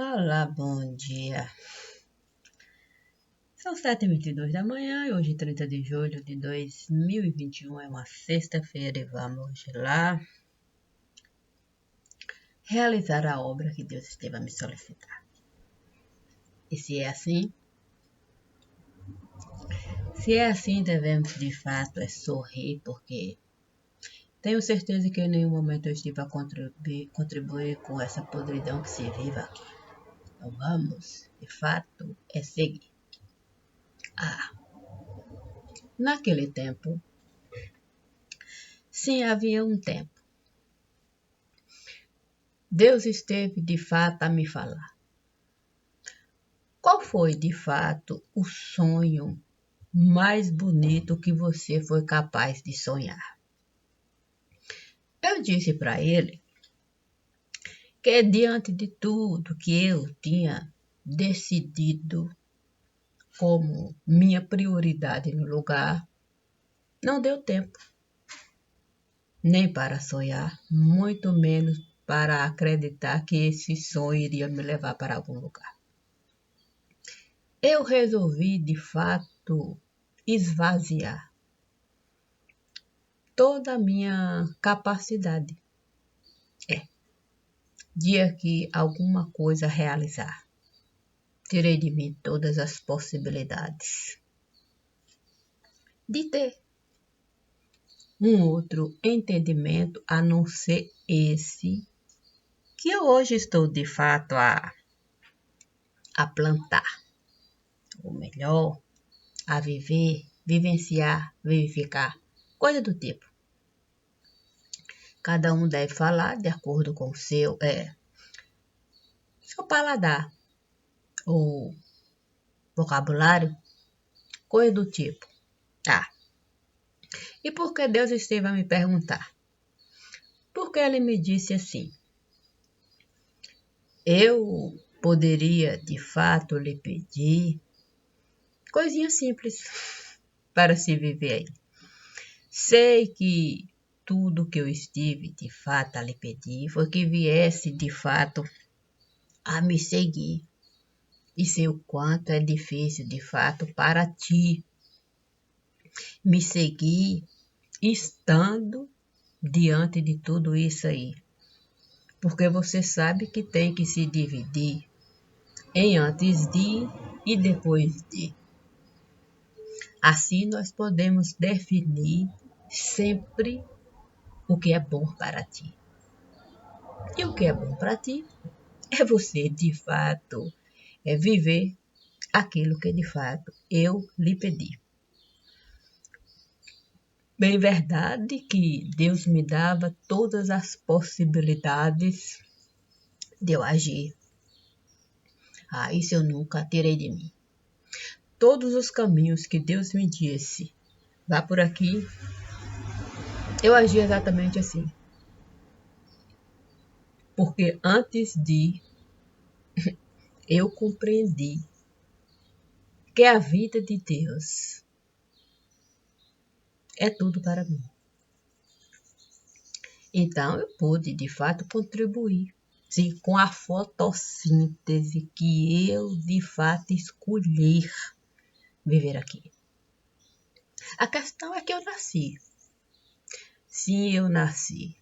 Olá, bom dia. São 7h22 da manhã e hoje, 30 de julho de 2021, é uma sexta-feira e vamos lá realizar a obra que Deus esteve a me solicitar. E se é assim, devemos de fato sorrir, porque tenho certeza que em nenhum momento eu estive a contribuir com essa podridão que se vive aqui. Então vamos, de fato, seguir. Naquele tempo, sim, havia um tempo. Deus esteve de fato a me falar. Qual foi de fato o sonho mais bonito que você foi capaz de sonhar? Eu disse para ele que diante de tudo que eu tinha decidido como minha prioridade no lugar, não deu tempo nem para sonhar, muito menos para acreditar que esse sonho iria me levar para algum lugar. Eu resolvi, de fato, esvaziar toda a minha capacidade de aqui alguma coisa realizar. Tirei de mim todas as possibilidades de ter um outro entendimento a não ser esse que eu hoje estou de fato a plantar, ou melhor, a viver, vivenciar, vivificar, coisa do tipo. Cada um deve falar de acordo com o seu paladar, ou vocabulário, coisa do tipo. E por que Deus esteve a me perguntar? Porque ele me disse assim: eu poderia de fato lhe pedir coisinha simples para se viver aí. Sei que tudo que eu estive de fato a lhe pedir foi que viesse de fato a me seguir. E sei o quanto é difícil de fato para ti me seguir estando diante de tudo isso aí. Porque você sabe que tem que se dividir em antes de e depois de. Assim nós podemos definir sempre o que é bom para ti. E o que é bom para ti é você, de fato, viver aquilo que, de fato, eu lhe pedi. Bem verdade que Deus me dava todas as possibilidades de eu agir. Isso eu nunca tirei de mim. Todos os caminhos que Deus me disse, vá por aqui, eu agi exatamente assim. Porque antes de, eu compreendi que a vida de Deus é tudo para mim. Então eu pude, de fato, contribuir. Sim, com a fotossíntese que eu, de fato, escolher viver aqui. A questão é que eu nasci. Sim, eu nasci.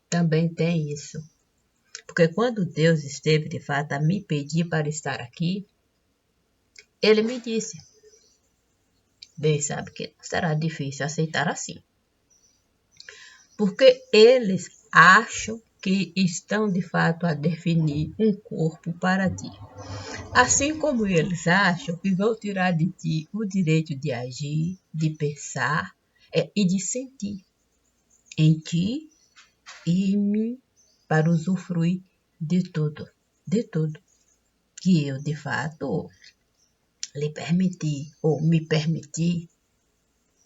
Também tem isso. Porque quando Deus esteve, de fato, a me pedir para estar aqui, Ele me disse: bem, sabe que será difícil aceitar assim. Porque eles acham que estão, de fato, a definir um corpo para ti. Assim como eles acham que vão tirar de ti o direito de agir, de pensar e de sentir em ti e em mim para usufruir de tudo que eu, de fato, lhe permiti, ou me permiti,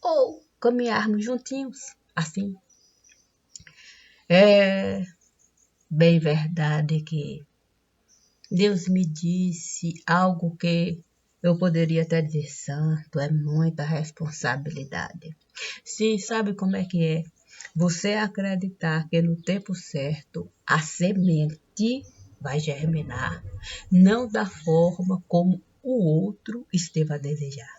ou caminharmos juntinhos, assim. É bem verdade que Deus me disse algo que eu poderia até dizer: santo, é muita responsabilidade. Sim, sabe como é que é? Você acreditar que no tempo certo a semente vai germinar, não da forma como o outro esteve a desejar,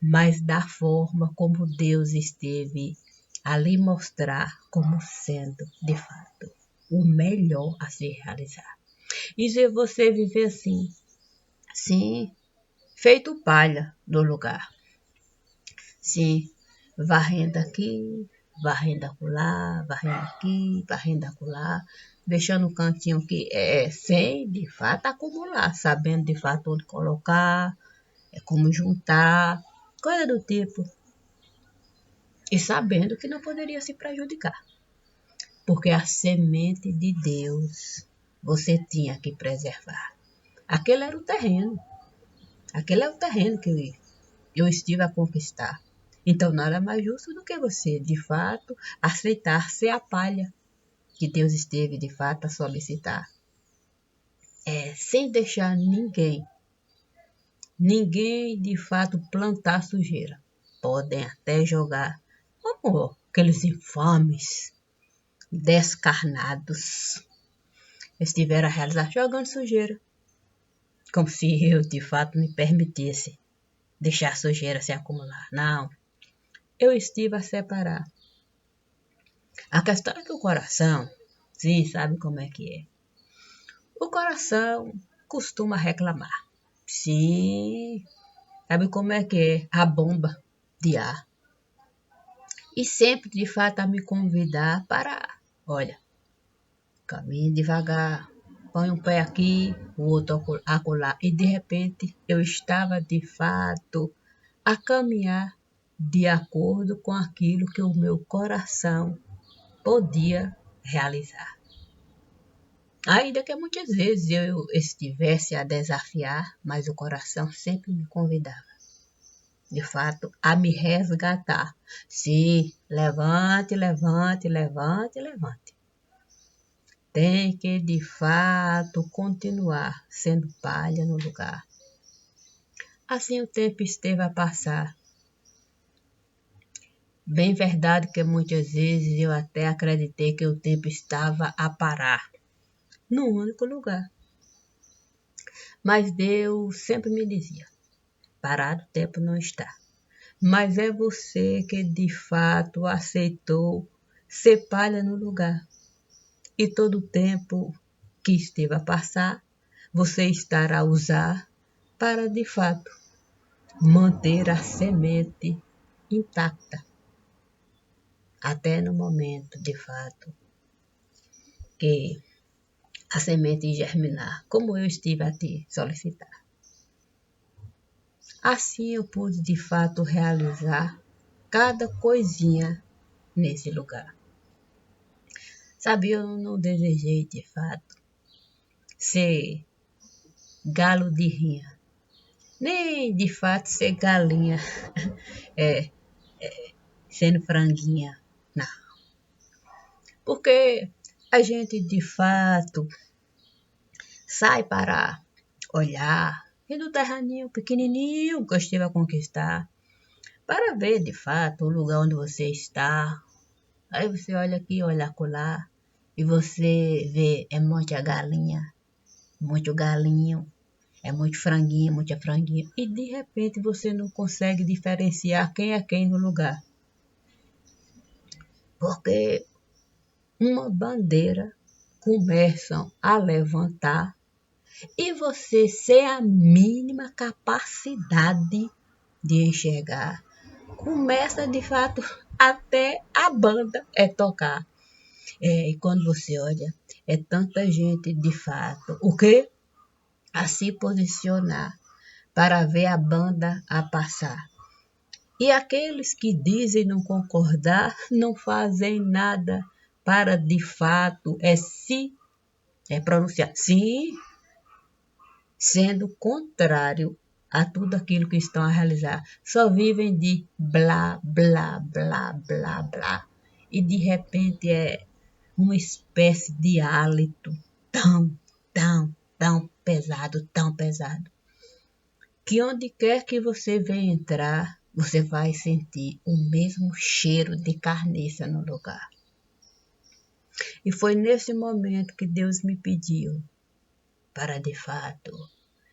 mas da forma como Deus esteve a lhe mostrar como sendo, de fato, o melhor a se realizar. E se você viver assim, sim, feito palha do lugar, sim, varrendo aqui, varrendo acolá, varrendo aqui, varrendo acolá, deixando um cantinho que sem de fato acumular, sabendo de fato onde colocar, como juntar, coisa do tipo. E sabendo que não poderia se prejudicar, porque a semente de Deus você tinha que preservar. Aquele era o terreno, aquele é o terreno que eu estive a conquistar. Então nada mais justo do que você, de fato, aceitar ser a palha que Deus esteve, de fato, a solicitar. Sem deixar ninguém, de fato, plantar sujeira. Podem até jogar, como aqueles infames, descarnados, estiveram a realizar jogando sujeira. Como se eu, de fato, me permitisse deixar a sujeira se acumular. Não, eu estive a separar. A questão é que o coração, sim, sabe como é que é. O coração costuma reclamar. Sim, sabe como é que é a bomba de ar. E sempre, de fato, a me convidar para, olha, caminhe devagar, põe um pé aqui, o outro acolá. E, de repente, eu estava, de fato, a caminhar de acordo com aquilo que o meu coração podia realizar. Ainda que muitas vezes eu estivesse a desafiar, mas o coração sempre me convidava, de fato, a me resgatar. Sim, levante, levante, levante, levante. Tem que, de fato, continuar sendo palha no lugar. Assim o tempo esteve a passar. Bem verdade que muitas vezes eu até acreditei que o tempo estava a parar, num único lugar. Mas Deus sempre me dizia, parado o tempo não está. Mas é você que de fato aceitou ser palha no lugar. E todo o tempo que esteve a passar, você estará a usar para de fato manter a semente intacta. Até no momento, de fato, que a semente germinar, como eu estive a te solicitar. Assim eu pude de fato realizar cada coisinha nesse lugar. Sabe, eu não desejei de fato ser galo de rinha, nem de fato ser galinha, é, sendo franguinha, não. Porque a gente de fato sai para olhar e do terraninho pequenininho que eu estive a conquistar, para ver de fato o lugar onde você está. Aí você olha aqui, olha acolá, e você vê, é muita galinha, muito galinho, é muito franguinho, muita franguinha. E de repente você não consegue diferenciar quem é quem no lugar. Porque uma bandeira começam a levantar e você sem a mínima capacidade de enxergar. Começa de fato até a banda tocar. E quando você olha, é tanta gente de fato. O quê? A se posicionar para ver a banda a passar. E aqueles que dizem não concordar não fazem nada para de fato pronunciar sim, sendo contrário a tudo aquilo que estão a realizar. Só vivem de blá, blá, blá, blá, blá. E de repente é uma espécie de hálito tão, tão pesado, que onde quer que você venha entrar, você vai sentir o mesmo cheiro de carniça no lugar. E foi nesse momento que Deus me pediu para, de fato,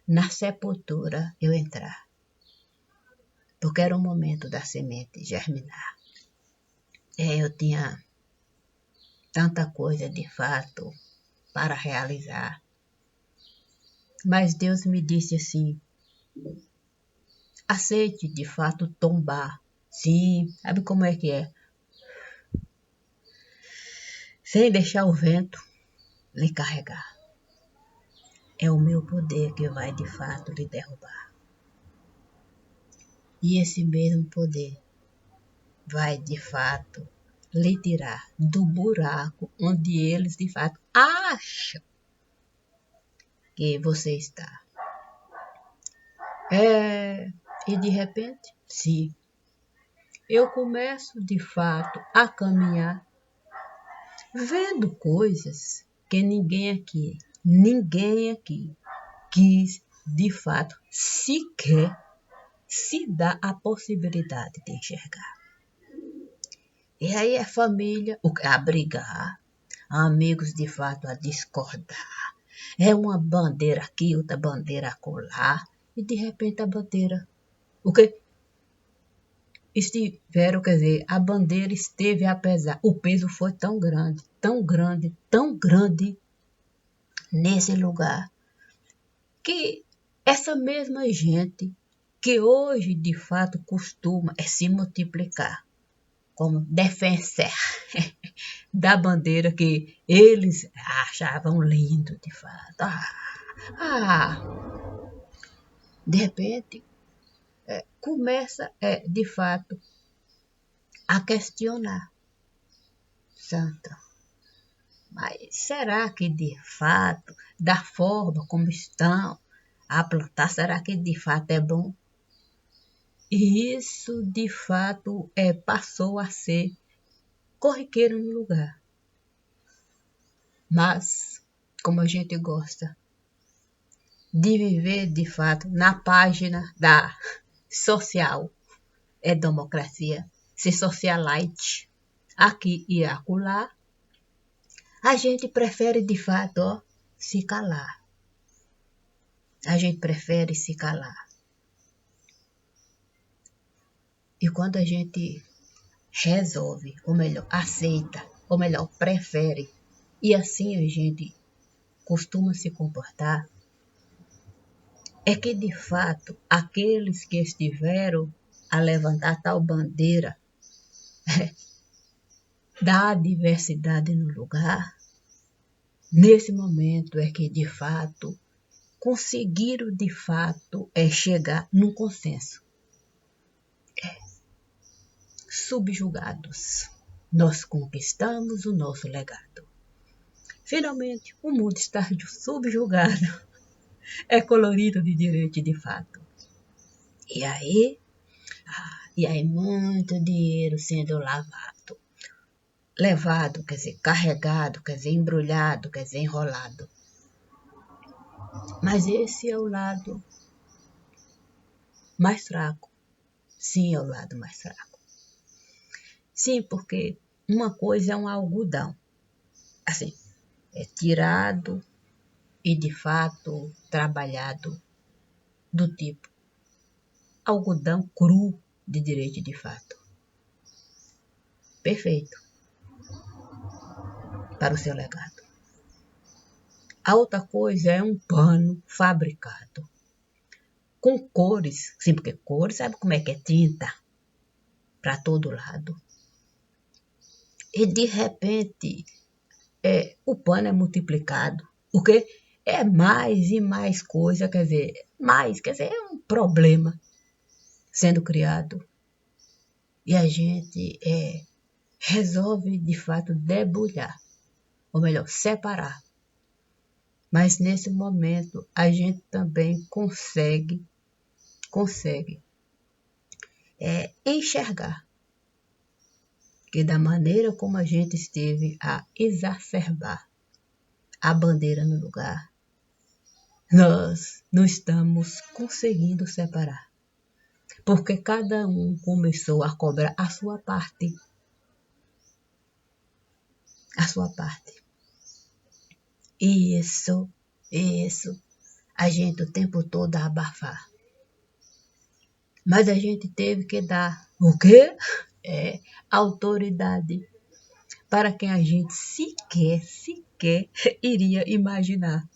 na sepultura eu entrar. Porque era o momento da semente germinar. Eu tinha tanta coisa, de fato, para realizar. Mas Deus me disse assim, aceite, de fato, tombar. Sim, sabe como é que é? Sem deixar o vento lhe carregar. É o meu poder que vai, de fato, lhe derrubar. E esse mesmo poder vai, de fato, lhe tirar do buraco onde eles, de fato, acham que você está. E de repente, sim, eu começo, de fato, a caminhar, vendo coisas que ninguém aqui quis, de fato, sequer se dá a possibilidade de enxergar. E aí é família a brigar, amigos de fato a discordar. É uma bandeira aqui, outra bandeira acolá, e de repente a bandeira, o que estiveram, quer dizer, a bandeira esteve apesar, o peso foi tão grande, tão grande, tão grande nesse lugar, que essa mesma gente que hoje de fato costuma se multiplicar como defensor da bandeira que eles achavam lindo de fato. De repente começa de fato a questionar. Santa, mas será que de fato, da forma como estão a plantar, será que de fato é bom? E isso de fato passou a ser corriqueiro no lugar. Mas, como a gente gosta de viver de fato na página da social, democracia, ser socialite, aqui e acolá, a gente prefere de fato se calar. A gente prefere se calar. E quando a gente resolve, ou melhor, aceita, ou melhor, prefere, e assim a gente costuma se comportar, é que de fato aqueles que estiveram a levantar tal bandeira da diversidade no lugar, nesse momento é que de fato conseguiram de fato chegar num consenso. Subjugados, nós conquistamos o nosso legado. Finalmente, o mundo está subjugado, é colorido de direito de fato. E aí muito dinheiro sendo levado, quer dizer, carregado, quer dizer, embrulhado, quer dizer, enrolado. Mas esse é o lado mais fraco. Sim, é o lado mais fraco. Sim, porque uma coisa é um algodão. Assim, é tirado e de fato trabalhado do tipo algodão cru de direito de fato. Perfeito para o seu legado. A outra coisa é um pano fabricado com cores, sim, porque cores, sabe como é que é tinta? Para todo lado. E de repente, o pano é multiplicado, porque é mais e mais coisa, quer dizer, é um problema sendo criado. E a gente resolve, de fato, debulhar, ou melhor, separar. Mas nesse momento, a gente também consegue enxergar que da maneira como a gente esteve a exacerbar a bandeira no lugar, nós não estamos conseguindo separar. Porque cada um começou a cobrar a sua parte. a sua parte. Isso, a gente o tempo todo a abafar. Mas a gente teve que dar o quê? Autoridade para quem a gente sequer iria imaginar.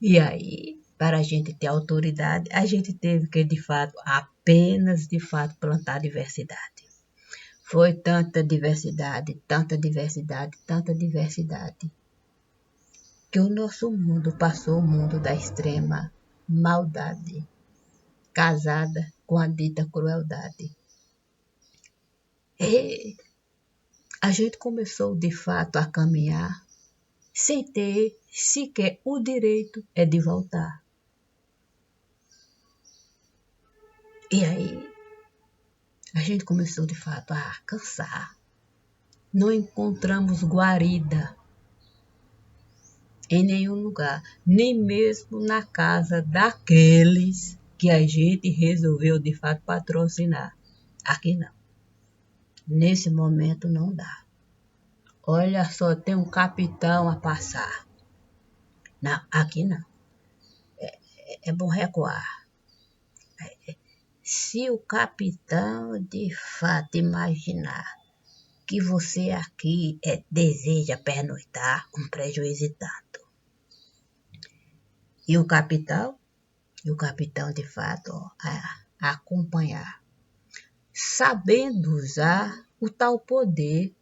E aí, para a gente ter autoridade, a gente teve que, de fato, apenas, de fato, plantar diversidade. Foi tanta diversidade, que o nosso mundo passou o mundo da extrema maldade, casada com a dita crueldade. E a gente começou, de fato, a caminhar sem ter sequer o direito de voltar. E aí, a gente começou, de fato, a cansar. Não encontramos guarida em nenhum lugar, nem mesmo na casa daqueles que a gente resolveu, de fato, patrocinar. Aqui não. Nesse momento não dá. Olha só, tem um capitão a passar. Não, aqui não. É bom recuar. Se o capitão de fato imaginar que você aqui deseja pernoitar, um prejuízo e tanto. E o capitão de fato a acompanhar, sabendo usar o tal poder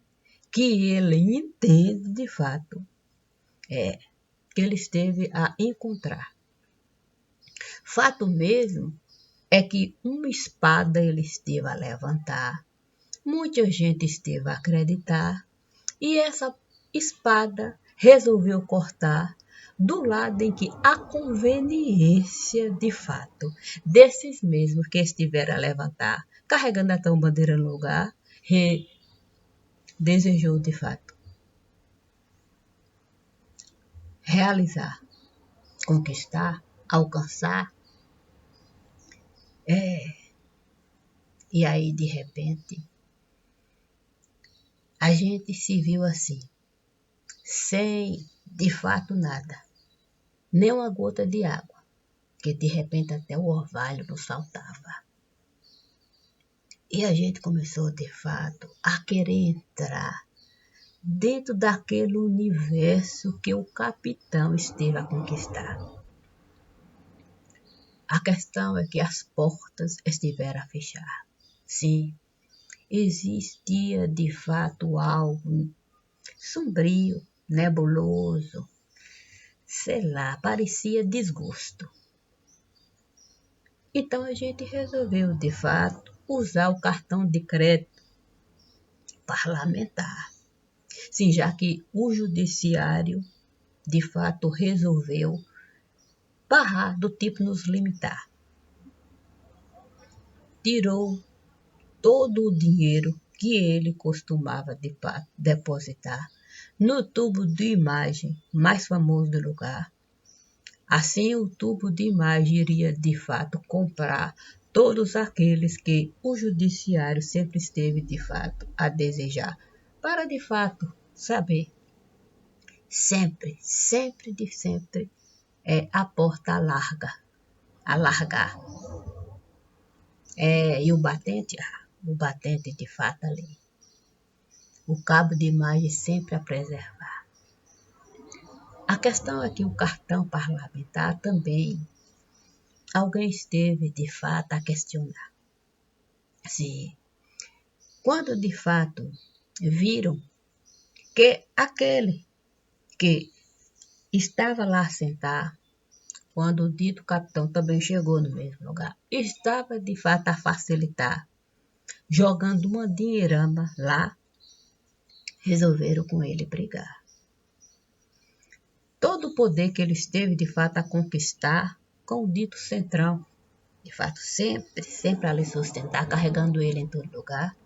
que ele entende de fato, que ele esteve a encontrar. Fato mesmo é que uma espada ele esteve a levantar, muita gente esteve a acreditar, e essa espada resolveu cortar do lado em que a conveniência, de fato, desses mesmos que estiveram a levantar, carregando até uma bandeira no lugar, desejou, de fato, realizar, conquistar, alcançar. E aí, de repente, a gente se viu assim, sem, de fato, nada, nem uma gota de água, que de repente até o orvalho nos faltava. E a gente começou, de fato, a querer entrar dentro daquele universo que o capitão esteve a conquistar. A questão é que as portas estiveram a fechar. Sim, existia de fato algo sombrio, nebuloso, sei lá, parecia desgosto. Então a gente resolveu, de fato, usar o cartão de crédito parlamentar. Sim, já que o judiciário, de fato, resolveu barrar, do tipo nos limitar. Tirou todo o dinheiro que ele costumava depositar no tubo de imagem mais famoso do lugar. Assim, o tubo de imagem iria, de fato, comprar todos aqueles que o judiciário sempre esteve, de fato, a desejar, para, de fato, saber. Sempre, a porta alargar. E o batente de fato ali. O cabo de imagem sempre a preservar. A questão é que o cartão parlamentar também, alguém esteve de fato a questionar. Se, quando de fato viram que aquele que estava lá sentado, quando o dito capitão também chegou no mesmo lugar, estava de fato a facilitar, jogando uma dinheirama lá, resolveram com ele brigar. Todo o poder que ele esteve de fato a conquistar com o dito centrão, de fato sempre ali sustentar, carregando ele em todo lugar,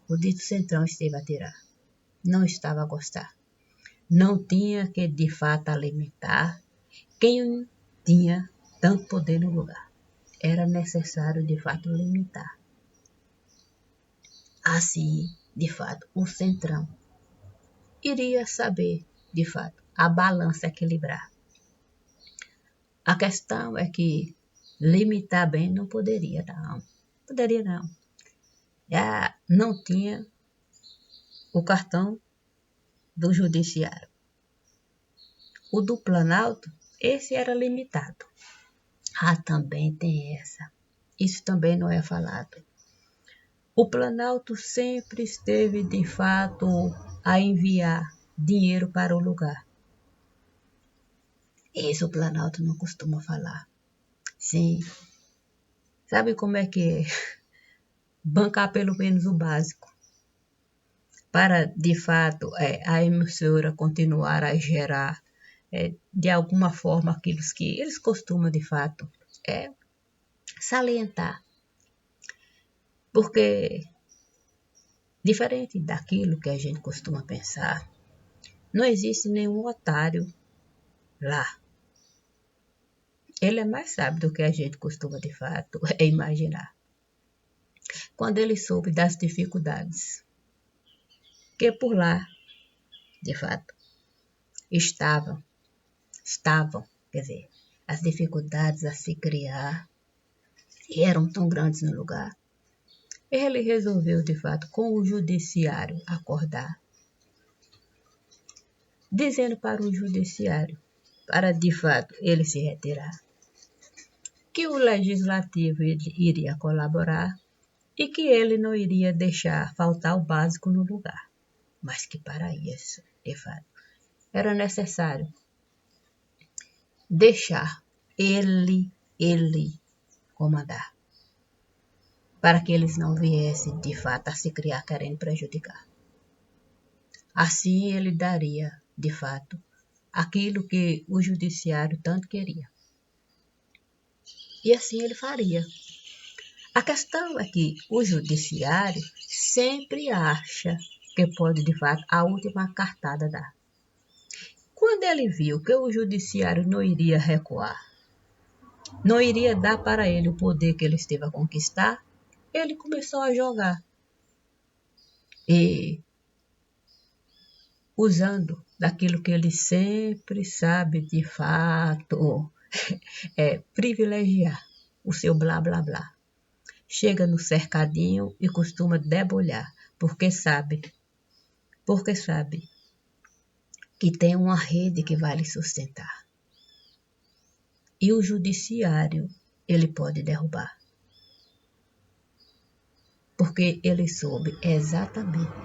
o dito centrão esteve a tirar, não estava a gostar. Não tinha que de fato alimentar quem tinha tanto poder no lugar. Era necessário de fato limitar. Assim, de fato, o centrão iria saber, de fato, a balança equilibrar. A questão é que limitar bem não poderia, não. Poderia não. Já não tinha o cartão do judiciário. O do Planalto, esse era limitado. Também tem essa. Isso também não é falado. O Planalto sempre esteve, de fato, a enviar dinheiro para o lugar. Isso o Planalto não costuma falar. Sim. Sabe como é que é? Bancar pelo menos o básico. Para, de fato, a emissora continuar a gerar, de alguma forma, aquilo que eles costumam, de fato, salientar. Porque, diferente daquilo que a gente costuma pensar, não existe nenhum otário lá. Ele é mais sábio do que a gente costuma, de fato, imaginar. Quando ele soube das dificuldades que por lá, de fato, estavam, quer dizer, as dificuldades a se criar eram tão grandes no lugar, ele resolveu, de fato, com o judiciário acordar, dizendo para o judiciário, para, de fato, ele se retirar, que o legislativo iria colaborar e que ele não iria deixar faltar o básico no lugar, mas que para isso, de fato, era necessário deixar ele comandar, para que eles não viessem, de fato, a se criar querendo prejudicar. Assim ele daria, de fato, aquilo que o judiciário tanto queria. E assim ele faria. A questão é que o judiciário sempre acha que pode, de fato, a última cartada dar. Quando ele viu que o judiciário não iria recuar, não iria dar para ele o poder que ele esteve a conquistar, ele começou a jogar. E usando daquilo que ele sempre sabe de fato, privilegiar o seu blá blá blá. Chega no cercadinho e costuma debulhar, porque sabe que tem uma rede que vai lhe sustentar. E o judiciário ele pode derrubar. Porque ele soube exatamente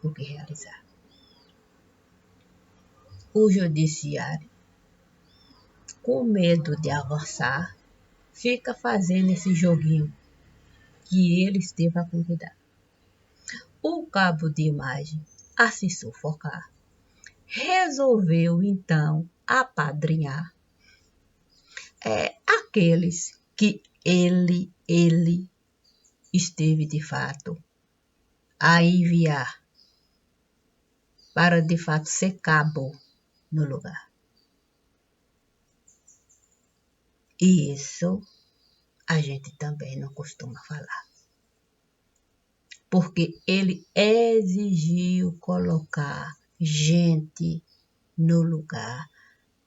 o que realizar. O judiciário, com medo de avançar, fica fazendo esse joguinho que ele esteve a convidar. O cabo de imagem, a se sufocar, resolveu então apadrinhar aqueles que ele esteve de fato a enviar para de fato ser cabo no lugar. E isso a gente também não costuma falar. Porque ele exigiu colocar gente no lugar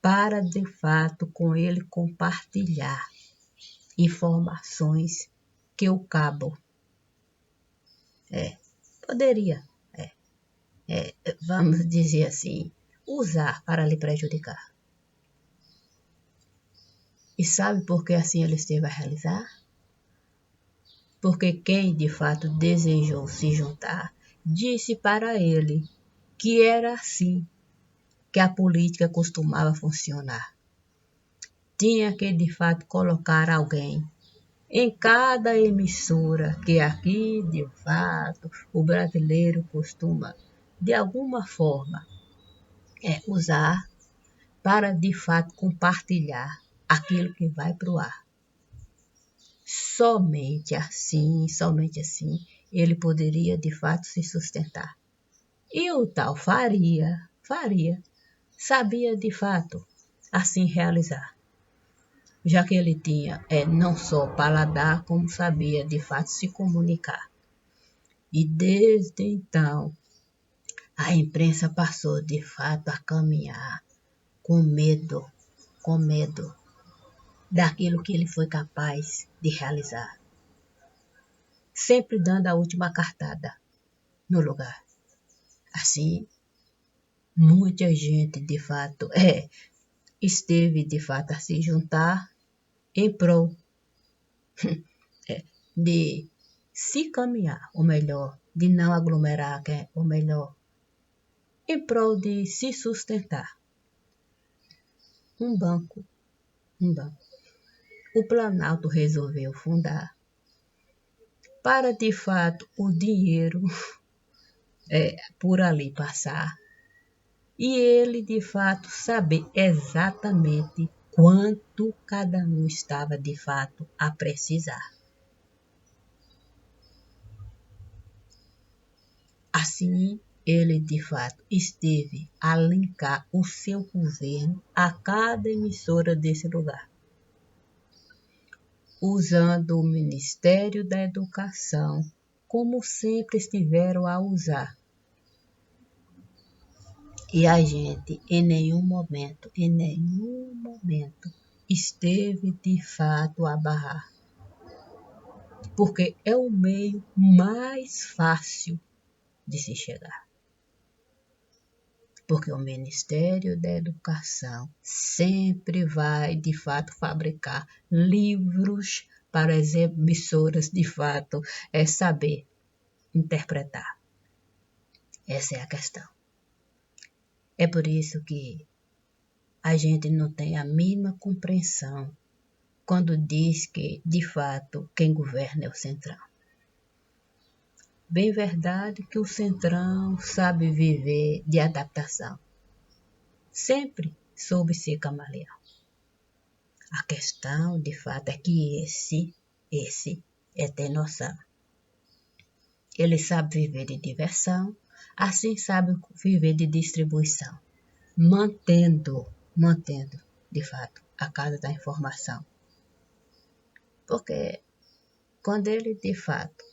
para, de fato, com ele compartilhar informações que o cabo poderia, vamos dizer assim, usar para lhe prejudicar. E sabe por que assim ele esteve a realizar? Porque quem de fato desejou se juntar, disse para ele que era assim que a política costumava funcionar. Tinha que de fato colocar alguém em cada emissora que aqui de fato o brasileiro costuma de alguma forma usar para de fato compartilhar aquilo que vai para o ar. Somente assim, ele poderia de fato se sustentar. E o tal Faria, sabia de fato assim realizar. Já que ele tinha não só paladar, como sabia de fato se comunicar. E desde então, A imprensa passou de fato a caminhar com medo daquilo que ele foi capaz de realizar, sempre dando a última cartada no lugar. Assim, muita gente de fato esteve de fato a se juntar em prol de se caminhar, ou melhor, de não aglomerar, ou melhor, em prol de se sustentar. Um banco. O Planalto resolveu fundar para de fato o dinheiro por ali passar e ele de fato saber exatamente quanto cada um estava de fato a precisar. Assim, ele de fato esteve a linkar o seu governo a cada emissora desse lugar, usando o Ministério da Educação como sempre estiveram a usar. E a gente em nenhum momento, esteve de fato a barrar. Porque é o meio mais fácil de se chegar. Porque o Ministério da Educação sempre vai de fato fabricar livros para as emissoras de fato saber interpretar. Essa é a questão. É por isso que a gente não tem a mínima compreensão quando diz que, de fato, quem governa é o Centrão. Bem verdade que o Centrão sabe viver de adaptação. Sempre soube ser camaleão. A questão, de fato, é que esse é ter noção. Ele sabe viver de diversão, assim sabe viver de distribuição, mantendo, de fato, a casa da informação. Porque quando ele, de fato,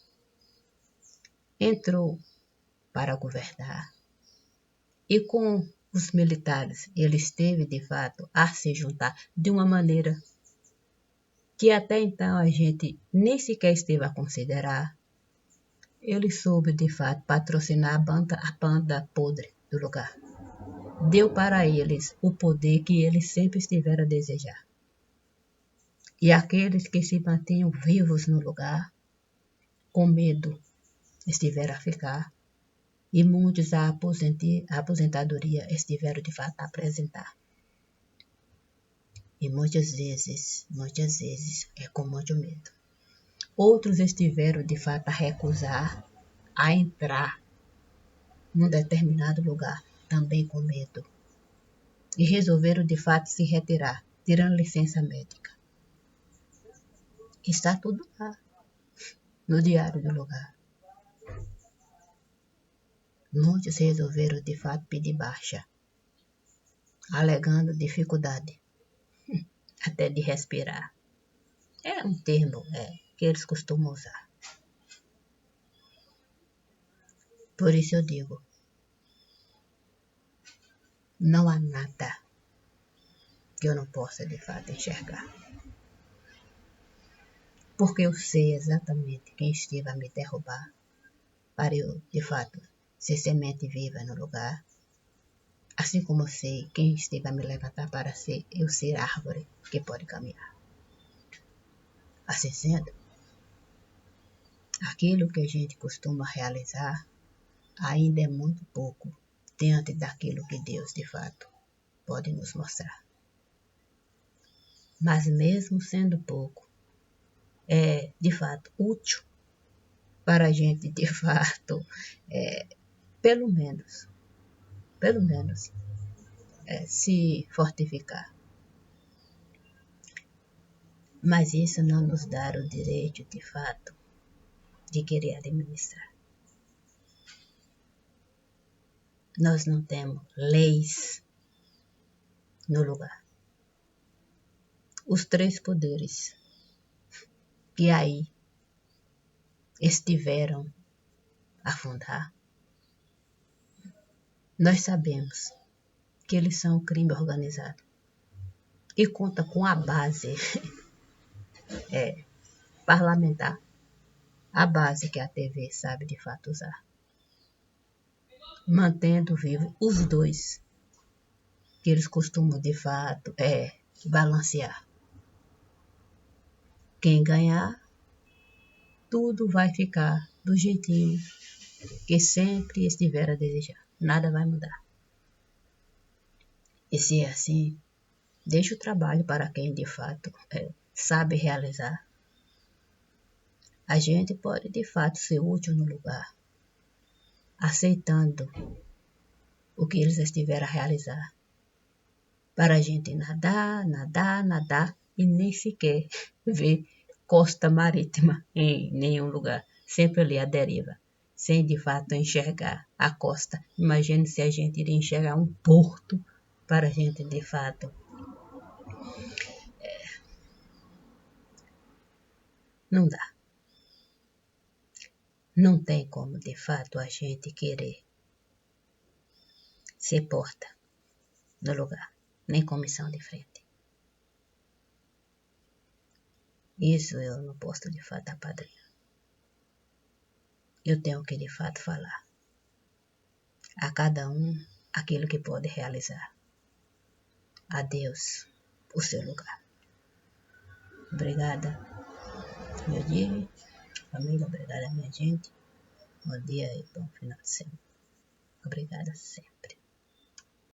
entrou para governar e com os militares ele esteve, de fato, a se juntar de uma maneira que até então a gente nem sequer esteve a considerar, ele soube, de fato, patrocinar a banda podre do lugar. Deu para eles o poder que eles sempre estiveram a desejar. E aqueles que se mantinham vivos no lugar, com medo, estiveram a ficar. E muitos a aposentadoria estiveram de fato a apresentar. E muitas vezes, com muito medo. Outros estiveram de fato a recusar a entrar num determinado lugar, também com medo. E resolveram de fato se retirar, tirando licença médica. Está tudo lá, no diário do lugar. Muitos resolveram de fato pedir baixa, alegando dificuldade até de respirar. É um termo que eles costumam usar. Por isso eu digo, não há nada que eu não possa de fato enxergar. Porque eu sei exatamente quem esteve a me derrubar para eu, de fato, ser semente viva no lugar. Assim como eu sei quem esteve a me levantar para eu ser árvore que pode caminhar. Assim sendo, aquilo que a gente costuma realizar ainda é muito pouco diante daquilo que Deus, de fato, pode nos mostrar. Mas mesmo sendo pouco, é, de fato, útil para a gente, de fato, pelo menos, se fortificar. Mas isso não nos dá o direito, de fato, de querer administrar. Nós não temos leis no lugar. Os três poderes que aí estiveram a fundar Nós sabemos que eles são um crime organizado e conta com a base parlamentar, a base que a TV sabe de fato usar, mantendo vivo os dois, que eles costumam de fato balancear. Quem ganhar, tudo vai ficar do jeitinho que sempre estiver a desejar. Nada vai mudar. E se é assim, deixa o trabalho para quem de fato sabe realizar. A gente pode de fato ser útil no lugar, aceitando o que eles estiveram a realizar. Para a gente nadar, nadar, nadar e nem sequer ver costa marítima em nenhum lugar. Sempre ali à deriva, sem de fato enxergar a costa. Imagine se a gente iria enxergar um porto para a gente de fato. Não dá. Não tem como de fato a gente querer ser porta no lugar, nem comissão de frente. Isso eu não posso de fato apadrinhar. Eu tenho que de fato falar a cada um aquilo que pode realizar. A Deus o seu lugar. Obrigada, meu dia, família, obrigada, minha gente. Bom dia e bom final de semana. Obrigada sempre.